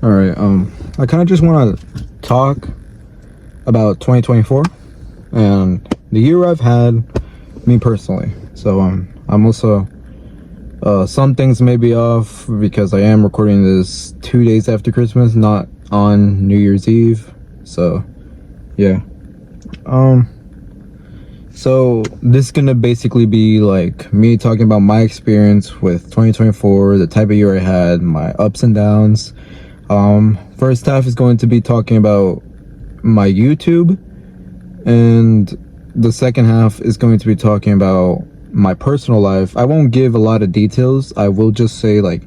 All right. I kind of just want to talk about 2024 and the year I've had, me personally. So I'm also some things may be off because I am recording this 2 days after Christmas, not on New Year's Eve. So yeah. So this is gonna basically be like me talking about my experience with 2024, the type of year I had, my ups and downs. First half is going to be talking about my YouTube, and the second half is going to be talking about my personal life. I won't give a lot of details. I will just say like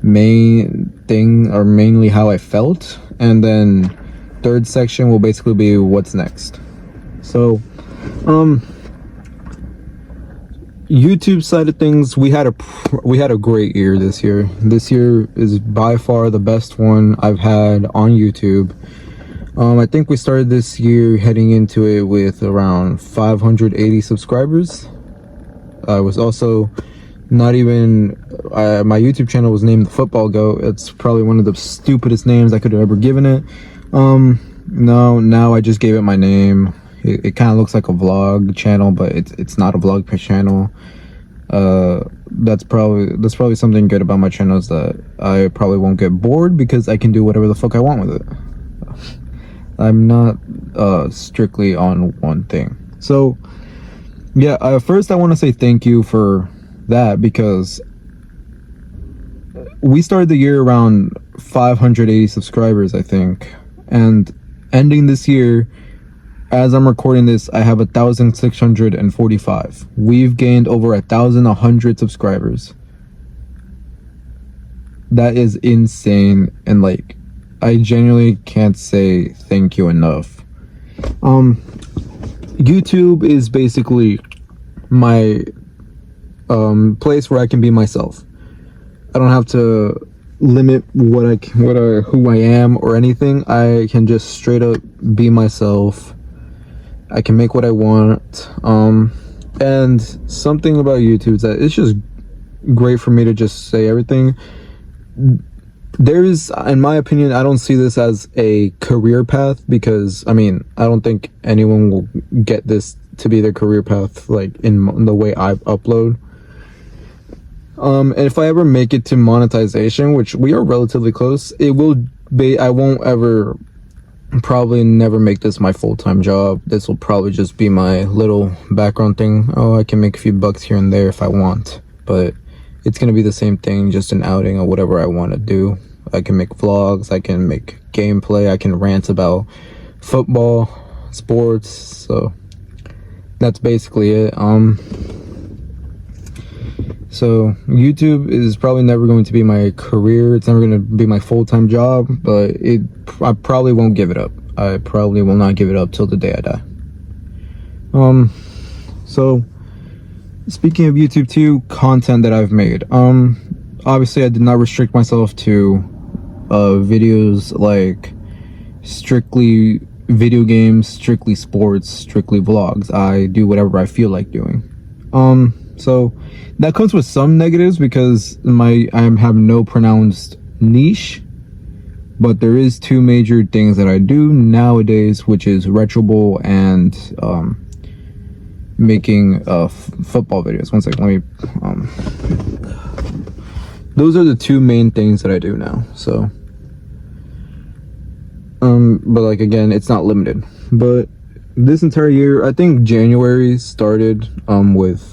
mainly how I felt, and then third section will basically be what's next. So YouTube side of things, we had a great year this year. This year is by far the best one I've had on YouTube. I think we started this year heading into it with around 580 subscribers. I was also not even my YouTube channel was named the Football Goat. It's probably one of the stupidest names I could have ever given it. Now I just gave it my name. It kind of looks like a vlog channel, but it's not a vlog channel. That's probably something good about my channel, is that I probably won't get bored because I can do whatever the fuck I want with it. I'm not strictly on one thing. So yeah, first I want to say thank you for that, because we started the year around 580 subscribers, I think, and ending this year, as I'm recording this, I have 1,645. We've gained over 1,100 subscribers. That is insane, and like, I genuinely can't say thank you enough. YouTube is basically my place where I can be myself. I don't have to limit who I am or anything. I can just straight up be myself. I can make what I want. And something about YouTube is that it's just great for me to just say everything. There's, in my opinion, I don't see this as a career path, because I mean, I don't think anyone will get this to be their career path like in the way I upload. And if I ever make it to monetization, which we are relatively close, it will be, I won't ever, probably never make this my full-time job. This will probably just be my little background thing. Oh, I can make a few bucks here and there if I want, but it's gonna be the same thing, just an outing or whatever I want to do. I can make vlogs, I can make gameplay, I can rant about football, sports. So that's basically it. So YouTube is probably never going to be my career. It's never going to be my full-time job, but I probably won't give it up. I probably will not give it up till the day I die. So speaking of YouTube too, content that I've made. Obviously I did not restrict myself to videos like strictly video games, strictly sports, strictly vlogs. I do whatever I feel like doing. So that comes with some negatives, because I have no pronounced niche, but there is two major things that I do nowadays, which is Retro Bowl and making football videos. One second, let me those are the two main things that I do now. So but like, again, it's not limited. But this entire year, I think January started with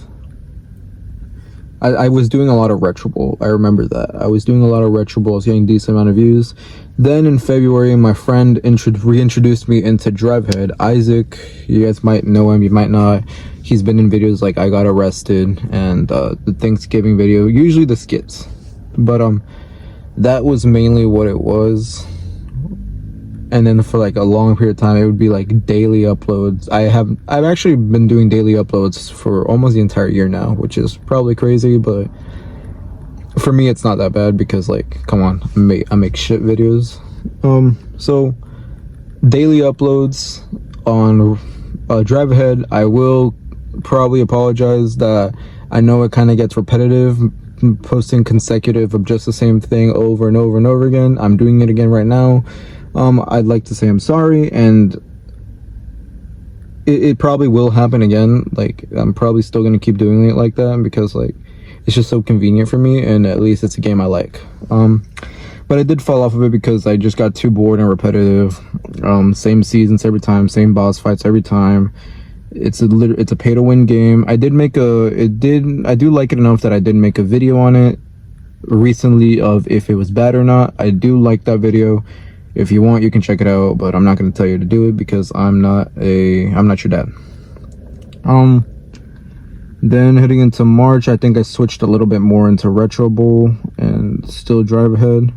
I was doing a lot of Retro Bowl. I remember that. I was doing a lot of Retro Bowl. I was getting a decent amount of views. Then in February, my friend reintroduced me into Drevhead. Isaac, you guys might know him, you might not. He's been in videos like I Got Arrested and the Thanksgiving video, usually the skits. But that was mainly what it was. And then for like a long period of time, it would be like daily uploads. I've actually been doing daily uploads for almost the entire year now, which is probably crazy, but for me it's not that bad, because like, come on, I make shit videos. So daily uploads on Drevhead. I will probably apologize that I know it kind of gets repetitive, posting consecutive of just the same thing over and over and over again. I'm doing it again right now. I'd like to say I'm sorry, and it probably will happen again. Like, I'm probably still gonna keep doing it like that because like it's just so convenient for me, and at least it's a game I like. But I did fall off of it because I just got too bored and repetitive. Same seasons every time, same boss fights every time. It's a pay to win game. I do like it enough that I did make a video on it recently of if it was bad or not. I do like that video. If you want, you can check it out, but I'm not going to tell you to do it because I'm not your dad. Then heading into March, I think I switched a little bit more into Retro Bowl and Still Drive Ahead.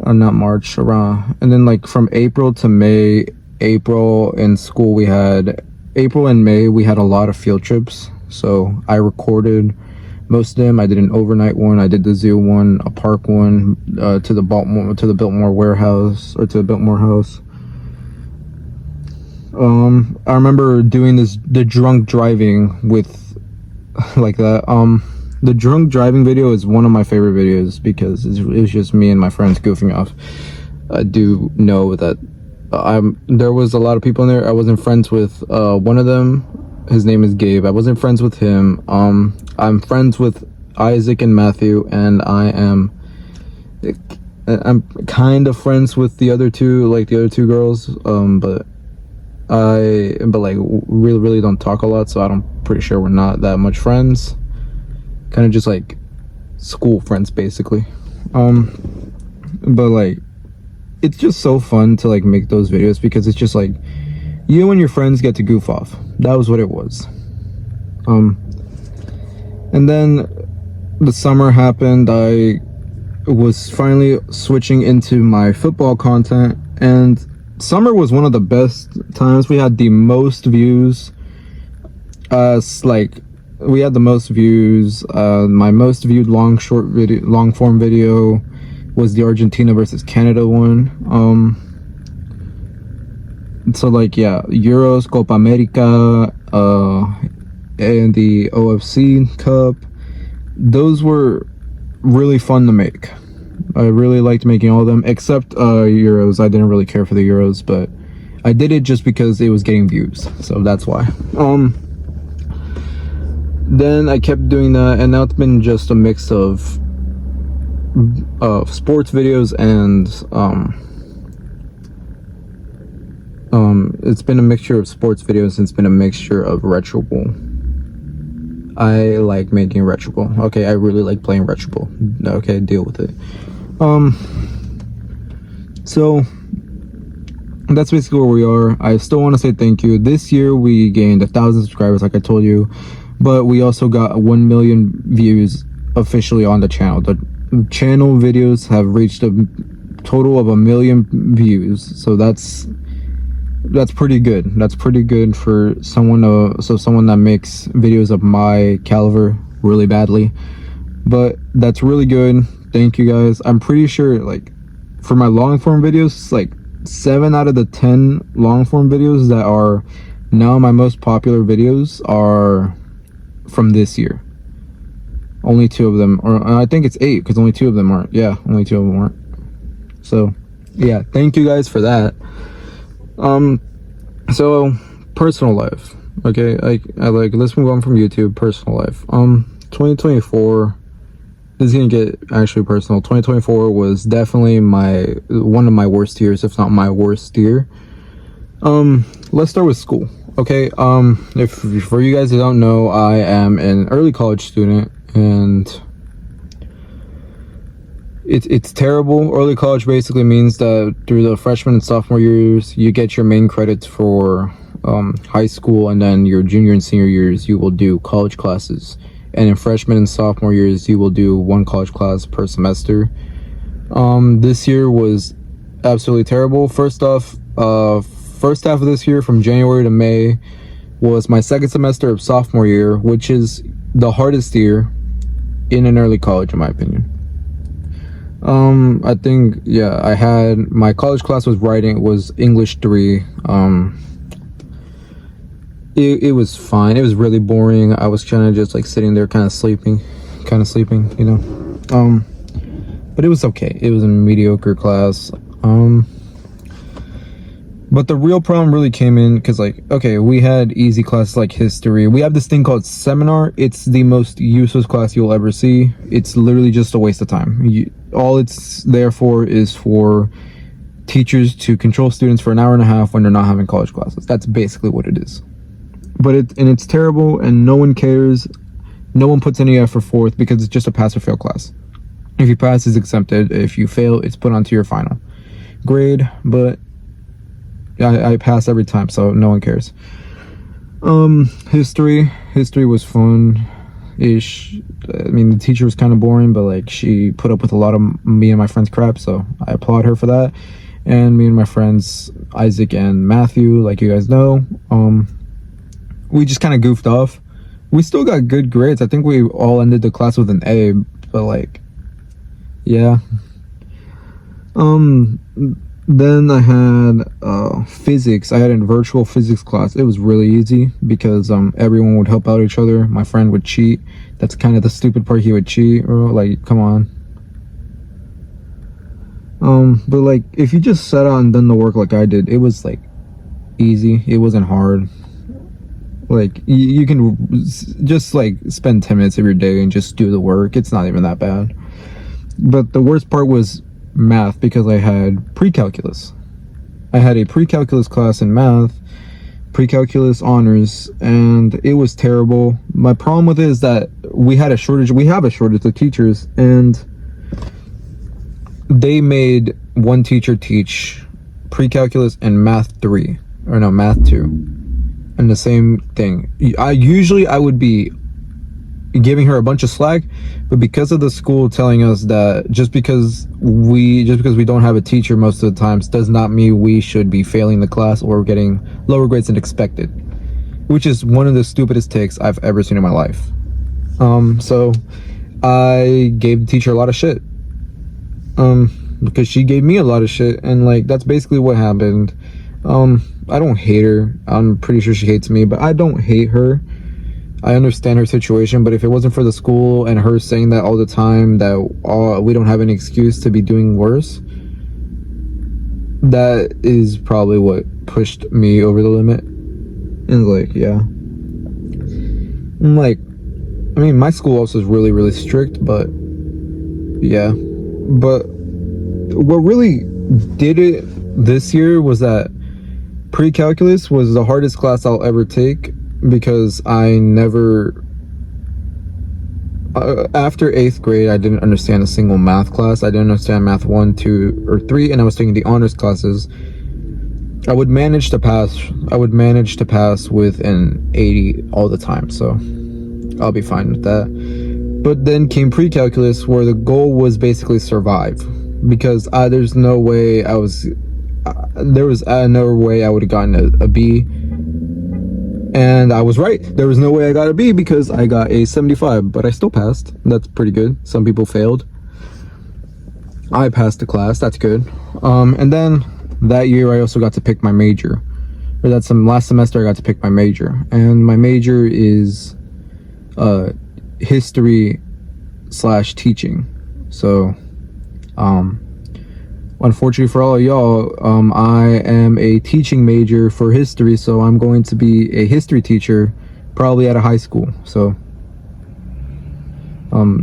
Not March, around. And then like from April to May, April in school April and May we had a lot of field trips. So I recorded most of them. I did an overnight one, I did the zoo one, a park one, to the Biltmore warehouse, or to the Biltmore house. I remember doing the drunk driving with like that. The drunk driving video is one of my favorite videos because it was just me and my friends goofing off. I do know that there was a lot of people in there. I wasn't friends with one of them. His name is Gabe. I wasn't friends with him. I'm friends with Isaac and Matthew, and I'm kind of friends with the other two girls. But like really don't talk a lot, so I'm pretty sure we're not that much friends. Kind of just like school friends basically. But like it's just so fun to like make those videos because it's just like you and your friends get to goof off. That was what it was. And then the summer happened. I was finally switching into my football content, and summer was one of the best times. We had the most views. We had the most views. My most viewed long form video was the Argentina versus Canada one. So like, yeah, Euros, Copa America, and the OFC Cup, those were really fun to make. I really liked making all of them except Euros. I didn't really care for the Euros, but I did it just because it was getting views, so that's why. Then I kept doing that, and now it's been just a mix of sports videos and it's been a mixture of sports videos, and it's been a mixture of Retro Bowl. I like making Retro Bowl. Okay, I really like playing Retro Bowl. Okay, deal with it. So that's basically where we are. I still want to say thank you. This year we gained 1,000 subscribers, like I told you, but we also got 1 million views officially on the channel. The channel videos have reached a total of 1 million views, so that's pretty good. That's pretty good for someone that makes videos of my caliber really badly. But that's really good. Thank you guys. I'm pretty sure like for my long form videos, like 7 out of the 10 long form videos that are now my most popular videos are from this year. Only 2 of them, or I think it's 8 because only 2 of them aren't. Yeah, only 2 of them aren't. So yeah, thank you guys for that. So personal life. Okay, let's move on from YouTube. Personal life. 2024, this is gonna get actually personal. 2024 was definitely one of my worst years, if not my worst year. Let's start with school. Okay, if for you guys that don't know, I am an early college student, and it's terrible. Early college basically means that through the freshman and sophomore years, you get your main credits for high school, and then your junior and senior years, you will do college classes. And in freshman and sophomore years, you will do 1 college class per semester. This year was absolutely terrible. First off, first half of this year, from January to May, was my second semester of sophomore year, which is the hardest year in an early college, in my opinion. I think, yeah, I had my college class was English 3. It was fine. It was really boring. I was kind of just like sitting there kind of sleeping. kind of sleeping, you know. But it was okay. It was a mediocre class. But the real problem really came in because, like, okay, we had easy classes like history. We have this thing called seminar. It's the most useless class you'll ever see. It's literally just a waste of time. All it's there for is for teachers to control students for an hour and a half when they're not having college classes. That's basically what it is. But it's terrible, and no one cares. No one puts any effort forth because it's just a pass or fail class. If you pass, it's exempted. If you fail, it's put onto your final grade. But I pass every time, so no one cares. History was fun-ish. I mean, the teacher was kind of boring, but like she put up with a lot of me and my friends' crap, so I applaud her for that. And me and my friends Isaac and Matthew, like you guys know, we just kind of goofed off. We still got good grades. I think we all ended the class with an A, but like, yeah. Then I had physics. I had a virtual physics class. It was really easy because everyone would help out each other. My friend would cheat. That's kind of the stupid part. He would cheat, bro. Like, come on. But like, if you just sat out and done the work like I did, it was like easy. It wasn't hard. Like, you can just like spend 10 minutes of your day and just do the work. It's not even that bad. But the worst part was math, because I had pre-calculus. I had a pre-calculus class in math, pre-calculus honors, and it was terrible. My problem with it is that we have a shortage of teachers, and they made one teacher teach pre-calculus and math 2, and the same thing. I would be giving her a bunch of slack, but because of the school telling us that just because we don't have a teacher most of the times does not mean we should be failing the class or getting lower grades than expected, which is one of the stupidest takes I've ever seen in my life. So I gave the teacher a lot of shit, because she gave me a lot of shit, and like that's basically what happened. I don't hate her. I'm pretty sure she hates me, but I don't hate her. I understand her situation, but if it wasn't for the school and her saying that all the time, that we don't have any excuse to be doing worse, that is probably what pushed me over the limit. And like, yeah. I'm like, I mean, my school also is really, really strict, but yeah. But what really did it this year was that pre-calculus was the hardest class I'll ever take, because I never, after 8th grade, I didn't understand a single math class. I didn't understand math 1, 2, or 3, and I was taking the honors classes. I would manage to pass with an 80 all the time, so I'll be fine with that. But then came pre-calculus, where the goal was basically survive, because there's no way I would have gotten a B. And I was right. There was no way I got a B, because I got a 75, but I still passed. That's pretty good. Some people failed. I passed the class. That's good. And then that year I also got to pick my major. Or last semester I got to pick my major. And my major is history/teaching. So unfortunately for all of y'all, I am a teaching major for history, so I'm going to be a history teacher probably at a high school. So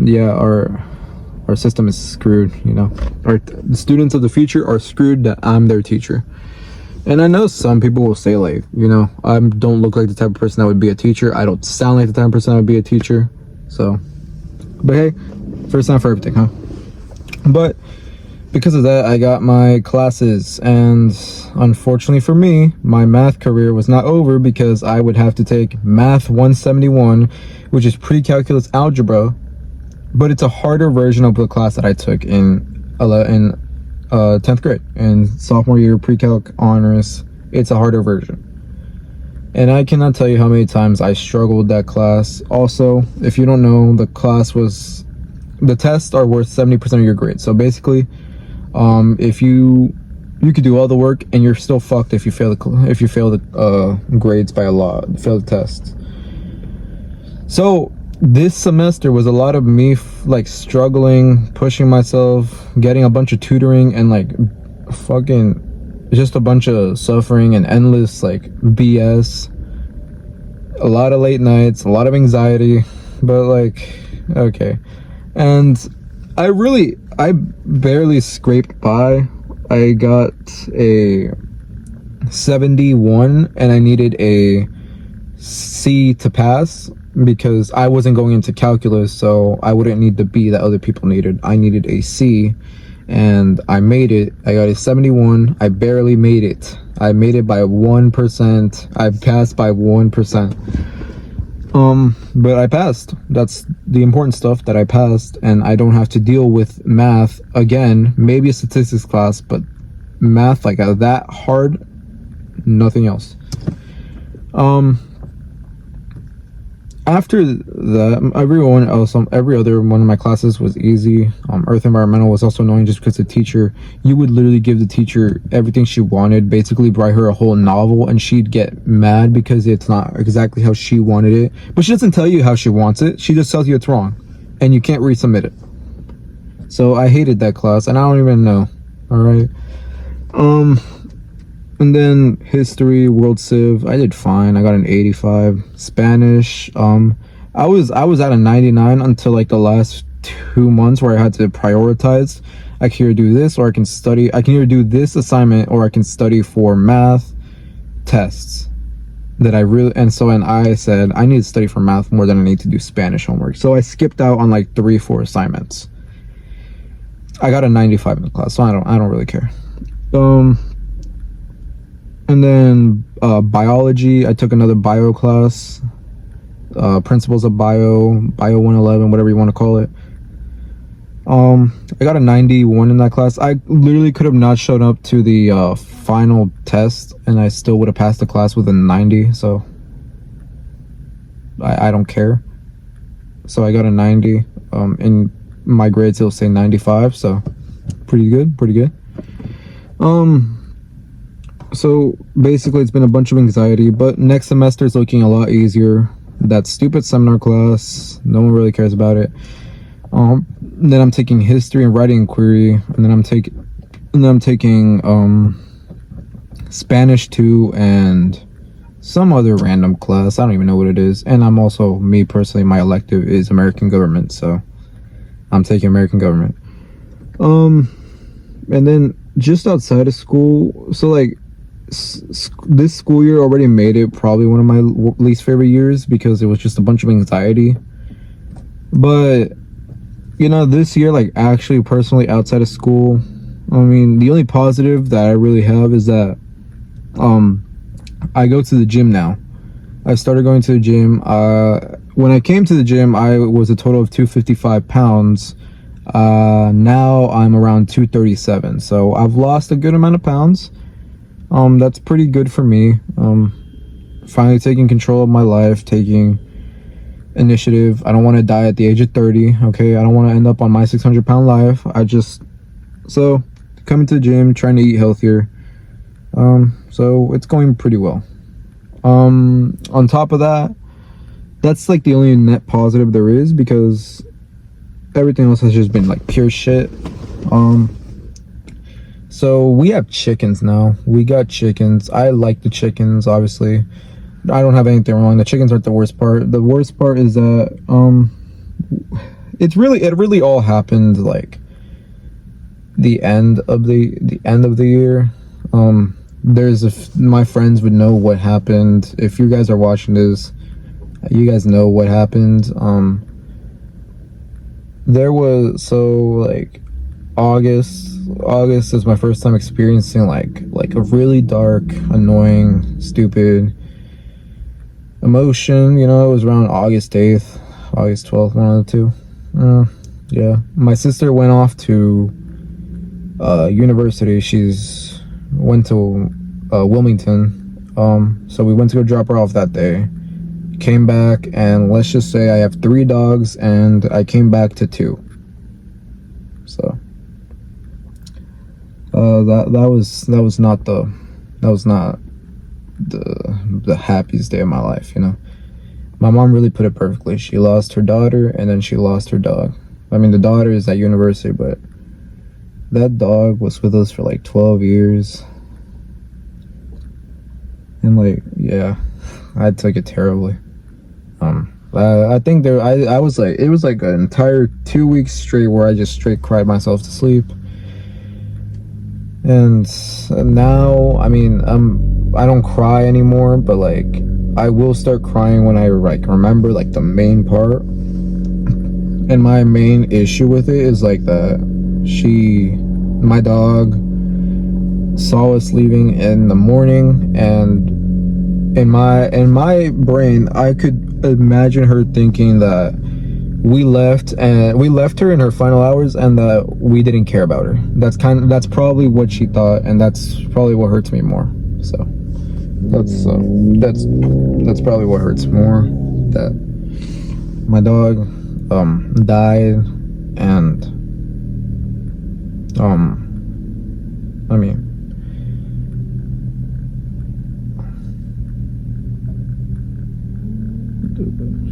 yeah, our system is screwed, you know. The students of the future are screwed that I'm their teacher. And I know some people will say, like, you know, I don't look like the type of person that would be a teacher. I don't sound like the type of person that would be a teacher. So, but hey, first time for everything, huh? But because of that, I got my classes, and unfortunately for me, my math career was not over, because I would have to take Math 171, which is pre-calculus algebra, but it's a harder version of the class that I took in 10th grade. In sophomore year pre-calc honors, it's a harder version. And I cannot tell you how many times I struggled with that class. Also, if you don't know, the tests are worth 70% of your grade. So basically, if you could do all the work and you're still fucked if you fail the grades by a lot, fail the test. So this semester was a lot of me like struggling, pushing myself, getting a bunch of tutoring, and like fucking just a bunch of suffering and endless like BS. A lot of late nights, a lot of anxiety, but like, okay. And I barely scraped by. I got a 71 and I needed a C to pass because I wasn't going into calculus, so I wouldn't need the B that other people needed. I needed a C, and I made it. I got a 71. I barely made it. I made it by 1%. I passed by 1%. But I passed. That's the important stuff, that I passed, and I don't have to deal with math again. Maybe a statistics class, but math like that hard, nothing else. After that, every other one of my classes was easy. Earth Environmental was also annoying just because the teacher, you would literally give the teacher everything she wanted, basically write her a whole novel, and she'd get mad because it's not exactly how she wanted it. But she doesn't tell you how she wants it. She just tells you it's wrong, and you can't resubmit it. So I hated that class, and I don't even know. All right. And then history, world civ, I did fine. I got an 85. Spanish, I was at a 99 until like the last 2 months where I had to prioritize. I can either do this or I can study. I can either do this assignment or I can study for math tests that I really, and I said I need to study for math more than I need to do Spanish homework. So I skipped out on like 3-4 assignments. I got a 95 in the class, so I don't really care. And then biology, I took another bio class, principles of bio 111, whatever you want to call it. I got a 91 in that class. I literally could have not shown up to the final test and I still would have passed the class with a 90, so I don't care. So I got a 90. In my grades it'll say 95, so pretty good. So basically it's been a bunch of anxiety, but next semester is looking a lot easier. That stupid seminar class, no one really cares about it. Then I'm taking history and writing inquiry, and then I'm taking Spanish 2 and some other random class. I don't even know what it is. And I'm also, me personally, my elective is American government, so I'm taking American government. And then just outside of school, so like this school year already made it probably one of my least favorite years because it was just a bunch of anxiety. But you know, this year, like actually personally outside of school, I mean, the only positive that I really have is that I go to the gym now. I started going to the gym. When I came to the gym, I was a total of 255 pounds. Now I'm around 237, so I've lost a good amount of pounds. That's pretty good for me. Finally taking control of my life, taking initiative. I don't want to die at the age of 30. Okay, I don't want to end up on my 600-pound life. So coming to the gym, trying to eat healthier. So it's going pretty well. On top of that, that's like the only net positive there is, because everything else has just been like pure shit. So we have chickens now. We got chickens. I like the chickens, obviously. I don't have anything wrong. The chickens aren't the worst part. The worst part is that it really all happened like the end of the year. My friends would know what happened. If you guys are watching this, you guys know what happened. There was, so like August is my first time experiencing like a really dark, annoying, stupid emotion. You know, it was around August 8th, August 12th, one of the two. Yeah, my sister went off to university. She's went to Wilmington. So we went to go drop her off that day. Came back, and let's just say I have 3 dogs, and I came back to 2. So that was not the happiest day of my life, you know. My mom really put it perfectly. She lost her daughter and then she lost her dog. I mean, the daughter is at university, but that dog was with us for like 12 years. And like, yeah, I took it terribly. I think I was like, it was like an entire 2 weeks straight where I just straight cried myself to sleep. And now, I mean, I don't cry anymore, but like, I will start crying when I like remember like the main part. And my main issue with it is like that my dog saw us leaving in the morning, and in my brain I could imagine her thinking that we left her in her final hours and that we didn't care about her. That's probably what she thought, and that's probably what hurts me more. So that's probably what hurts more, that my dog died. And I mean,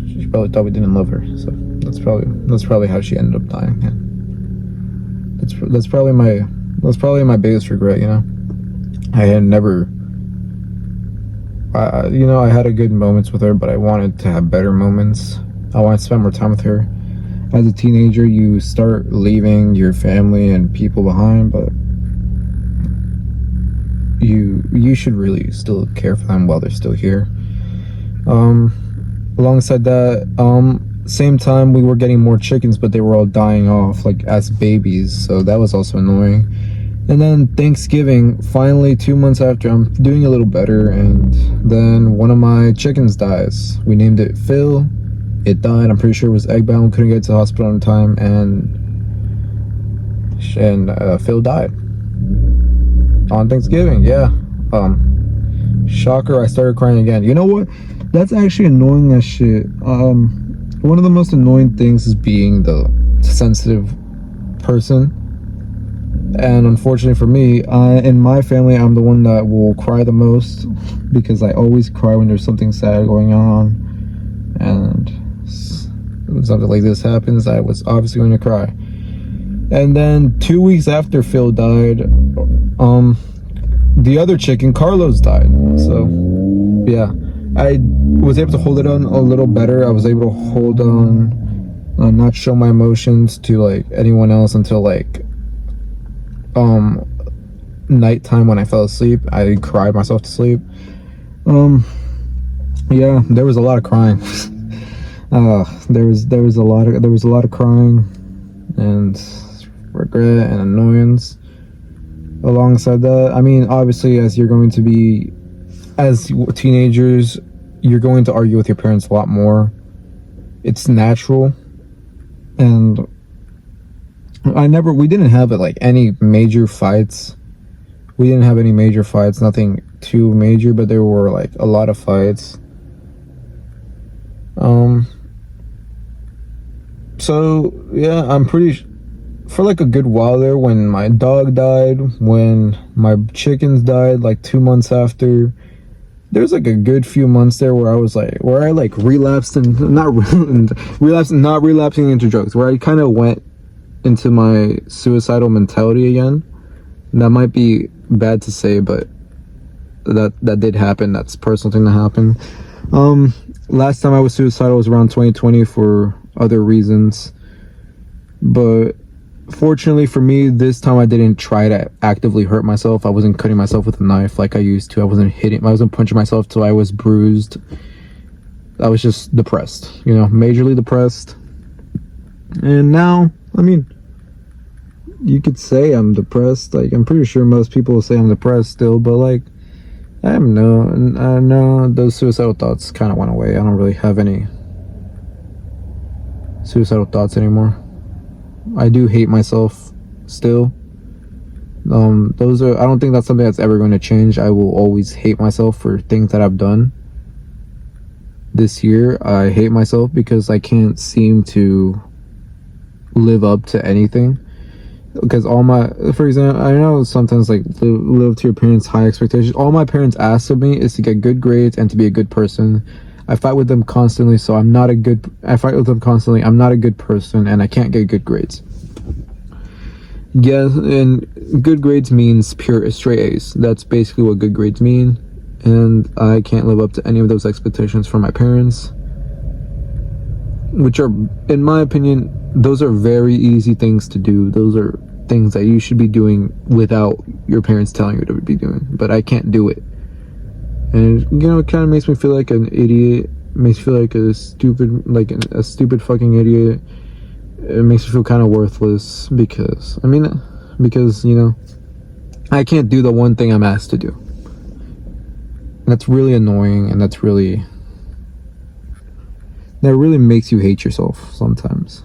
she probably thought we didn't love her, so that's probably how she ended up dying. Yeah. That's probably my biggest regret, you know. I had never I had a good moments with her, but I wanted to have better moments. I wanted to spend more time with her. As a teenager, you start leaving your family and people behind, but you should really still care for them while they're still here. Alongside that, same time we were getting more chickens, but they were all dying off like as babies, so that was also annoying. And then Thanksgiving, finally 2 months after, I'm doing a little better, and then one of my chickens dies. We named it Phil. It died. I'm pretty sure it was egg bound, couldn't get to the hospital in time, and Phil died on Thanksgiving. Yeah. Shocker, I started crying again. You know what? That's actually annoying as shit. One of the most annoying things is being the sensitive person. And unfortunately for me, in my family, I'm the one that will cry the most, because I always cry when there's something sad going on. And when something like this happens, I was obviously going to cry. And then 2 weeks after Phil died, the other chicken, Carlos, died. So yeah, I was able to hold it on a little better. I was able to hold on, not show my emotions to like anyone else until like nighttime. When I fell asleep, I cried myself to sleep. Yeah, there was a lot of crying. There was a lot of crying and regret and annoyance. Alongside that, I mean, obviously, as teenagers, you're going to argue with your parents a lot more. It's natural. And we didn't have like any major fights. Nothing too major, but there were like a lot of fights. So yeah, I'm pretty for like a good while there, when my dog died, when my chickens died, like 2 months after, there's like a good few months there where I relapsed and not relapsing into drugs, where I kind of went into my suicidal mentality again. And that might be bad to say, but that did happen. That's a personal thing that happened. Last time I was suicidal was around 2020 for other reasons, but fortunately for me, this time I didn't try to actively hurt myself. I wasn't cutting myself with a knife like I used to. I wasn't punching myself till I was bruised. I was just depressed, majorly depressed. And now, I mean, you could say I'm depressed. Like, I'm pretty sure most people will say I'm depressed still, but like, I know those suicidal thoughts kind of went away. I don't really have any suicidal thoughts anymore. I do hate myself still. I don't think that's something that's ever going to change. I will always hate myself for things that I've done. This year, I hate myself because I can't seem to live up to anything. Because for example, I know sometimes like live to your parents' high expectations. All my parents ask of me is to get good grades and to be a good person. I fight with them constantly, so I fight with them constantly. I'm not a good person, and I can't get good grades. Yes, and good grades means pure straight A's. That's basically what good grades mean, and I can't live up to any of those expectations from my parents, which are, in my opinion, those are very easy things to do. Those are things that you should be doing without your parents telling you to be doing, but I can't do it. And it kind of makes me feel like an idiot. Makes me feel like a stupid fucking idiot. It makes me feel kind of worthless because I can't do the one thing I'm asked to do. And that's really annoying, and that really makes you hate yourself sometimes.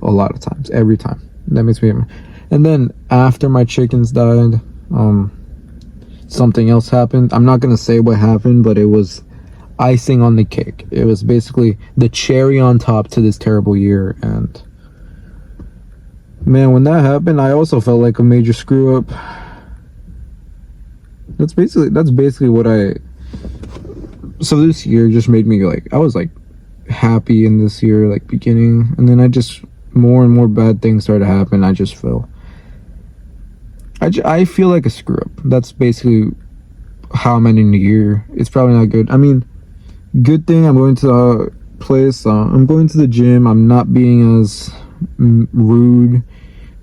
A lot of times, every time. That makes me. And then after my chickens died, something else happened. I'm not gonna say what happened, but it was icing on the cake. It was basically the cherry on top to this terrible year. And man, when that happened, I also felt like a major screw up. That's basically what so this year just made me I was happy in this year beginning, and then more and more bad things started to happen. I just fell. I feel like a screw up. That's basically how I'm ending the year. It's probably not good. I mean, good thing I'm going to the place. I'm going to the gym. I'm not being as rude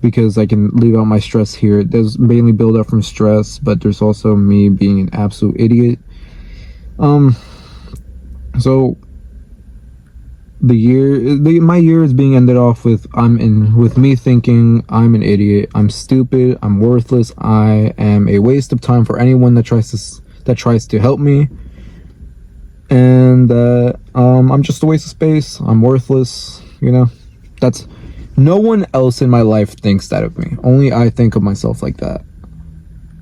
because I can leave out my stress here. There's mainly build up from stress, but there's also me being an absolute idiot. So my year is being ended off with me thinking I'm an idiot, I'm stupid, I'm worthless, I am a waste of time for anyone that tries to help me, and I'm just a waste of space. I'm worthless. That's no one else in my life thinks that of me. Only I think of myself like that,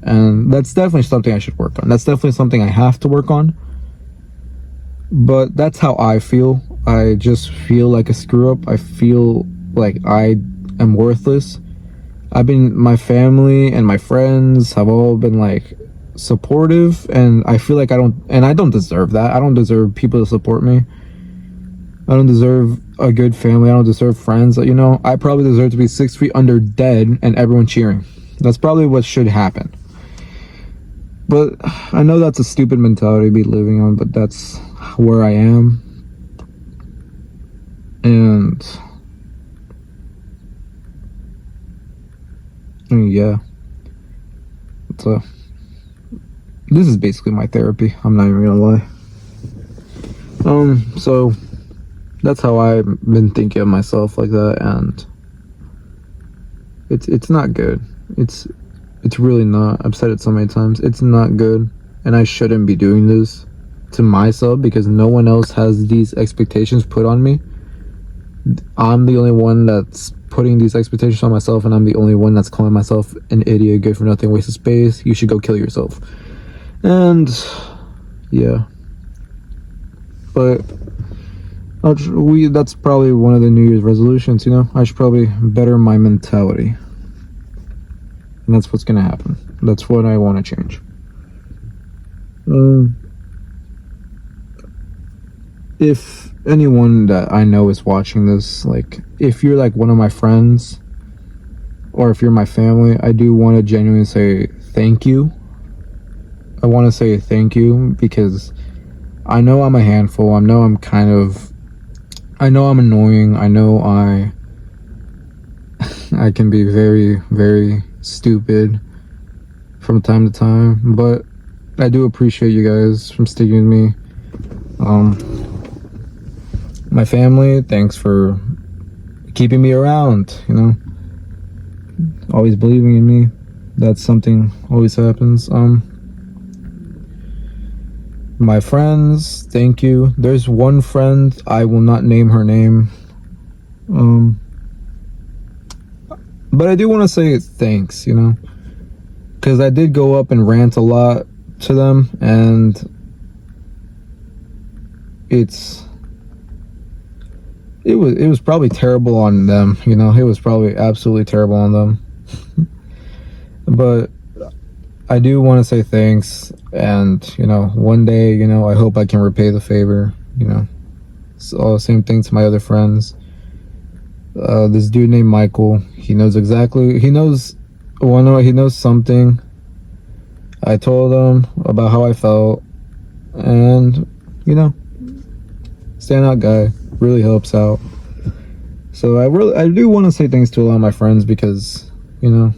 and that's definitely something I should work on. That's definitely something I have to work on. But that's how I feel. I just feel like a screw up. I feel like I am worthless. My family and my friends have all been supportive, and I feel like I don't deserve that. I don't deserve people to support me. I don't deserve a good family. I don't deserve friends. I probably deserve to be 6 feet under dead and everyone cheering. That's probably what should happen. But I know that's a stupid mentality to be living on, but that's where I am. And yeah, so this is basically my therapy. I'm not even gonna lie. So that's how I've been thinking of myself like that, and it's not good. It's really not. I've said it so many times. It's not good, and I shouldn't be doing this to myself because no one else has these expectations put on me. I'm the only one that's putting these expectations on myself, and I'm the only one that's calling myself an idiot, good for nothing, waste of space, you should go kill yourself. And yeah, but that's probably one of the New Year's resolutions. I should probably better my mentality, and that's what's gonna happen. That's what I want to change. If anyone that I know is watching this, if you're one of my friends, or if you're my family, I do want to genuinely say thank you. I want to say thank you because I know I'm a handful. I know I'm annoying. I know I can be very, very stupid from time to time, but I do appreciate you guys from sticking with me. My family, thanks for keeping me around, always believing in me. That's something always happens. My friends, thank you. There's one friend, I will not name her name, but I do want to say thanks, because I did go up and rant a lot to them, and it was probably terrible on them. It was probably absolutely terrible on them. But I do want to say thanks, and one day, I hope I can repay the favor. you know. So same thing to my other friends. This dude named Michael, he knows something. I told him about how I felt, and you know, standout guy, really helps out. So I do want to say thanks to a lot of my friends, because you know,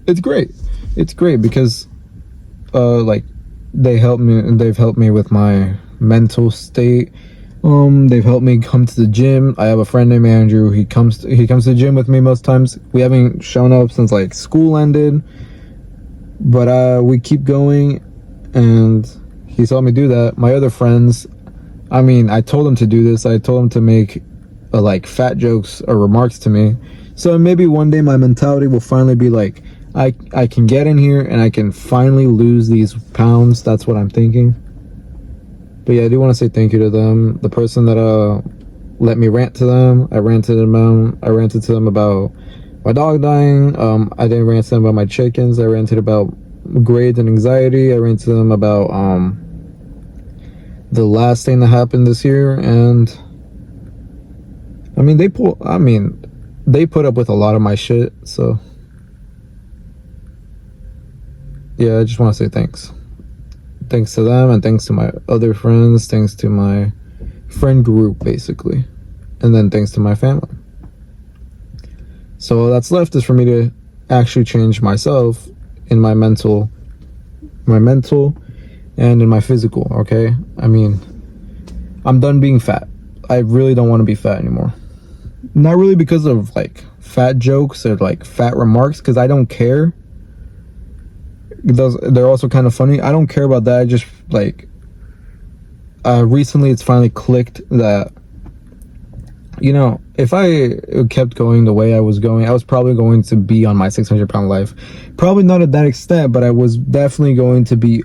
it's great because like they've helped me with my mental state. They've helped me come to the gym. I have a friend named Andrew. He comes to the gym with me most times. We haven't shown up since like school ended, but we keep going, and he's helped me do that. My other friends, I mean, I told them to do this. I told them to make like fat jokes or remarks to me. So maybe one day my mentality will finally be like, I can get in here and I can finally lose these pounds. That's what I'm thinking. But yeah, I do want to say thank you to them. The person that let me rant to them, I ranted to them about my dog dying. I didn't rant to them about my chickens. I ranted about grades and anxiety. I ranted to them about the last thing that happened this year. And I mean, they put up with a lot of my shit. So yeah, I just want to say thanks. Thanks to them, and thanks to my other friends, thanks to my friend group, basically, and then thanks to my family. So all that's left is for me to actually change myself in my mental and in my physical. Okay, I mean, I'm done being fat. I really don't want to be fat anymore. Not really because of like fat jokes or like fat remarks, because I don't care. They're also kind of funny. I don't care about that. I just like recently it's finally clicked that, you know, if I kept going the way I was going, I was probably going to be on my 600-pound life. Probably not at that extent, but I was definitely going to be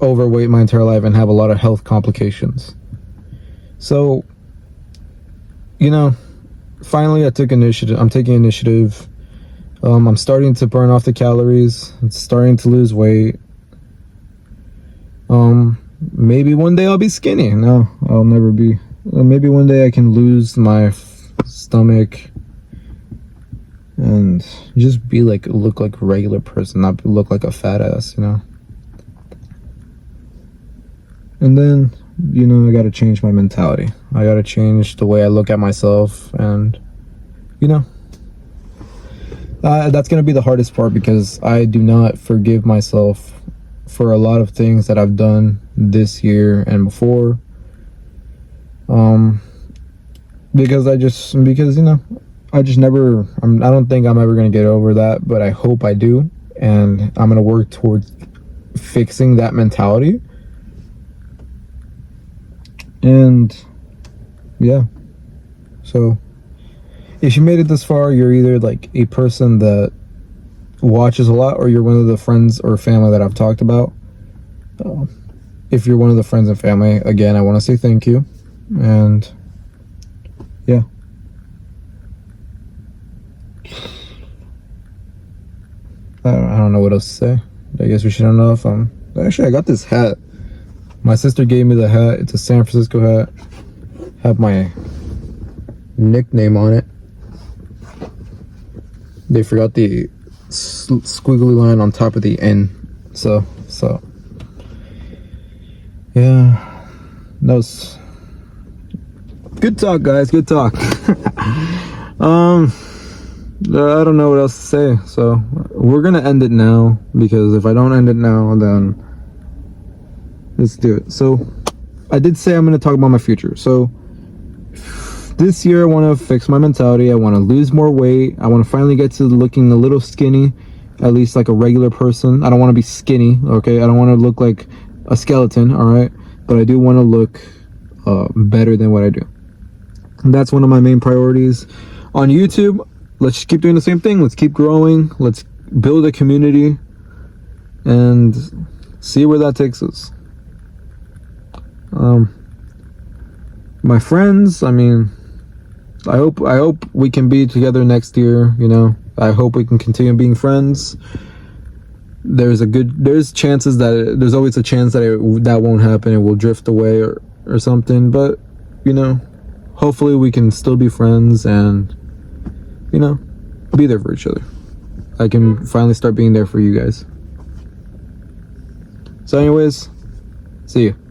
overweight my entire life and have a lot of health complications. So, you know, finally I'm taking initiative. I'm starting to burn off the calories. It's starting to lose weight. Maybe one day I'll be skinny. No, I'll never be. Maybe one day I can lose my stomach and just look like a regular person, not look like a fat ass, you know. And then, you know, I gotta change my mentality. I gotta change the way I look at myself, and you know, that's going to be the hardest part, because I do not forgive myself for a lot of things that I've done this year and before. Because you know, I don't think I'm ever going to get over that, but I hope I do. And I'm going to work towards fixing that mentality. And yeah, so if you made it this far, you're either like a person that watches a lot, or you're one of the friends or family that I've talked about. If you're one of the friends and family, again, I want to say thank you. And yeah. I don't know what else to say. I guess we should end off. Actually, I got this hat. My sister gave me the hat. It's a San Francisco hat. Have my nickname on it. They forgot the squiggly line on top of the N. So yeah, that was good talk, guys. Good talk. I don't know what else to say. So we're gonna end it now, because if I don't end it now, then let's do it. So I did say I'm gonna talk about my future. So this year I want to fix my mentality. I want to lose more weight. I want to finally get to looking a little skinny, at least like a regular person. I don't want to be skinny, okay? I don't want to look like a skeleton, all right? But I do want to look better than what I do. And that's one of my main priorities. On YouTube, let's just keep doing the same thing. Let's keep growing. Let's build a community and see where that takes us. My friends, I mean, I hope we can be together next year, you know. I hope we can continue being friends. There's always a chance that that won't happen. It will drift away, or something, but you know, hopefully we can still be friends and, you know, be there for each other. I can finally start being there for you guys. So anyways, see you.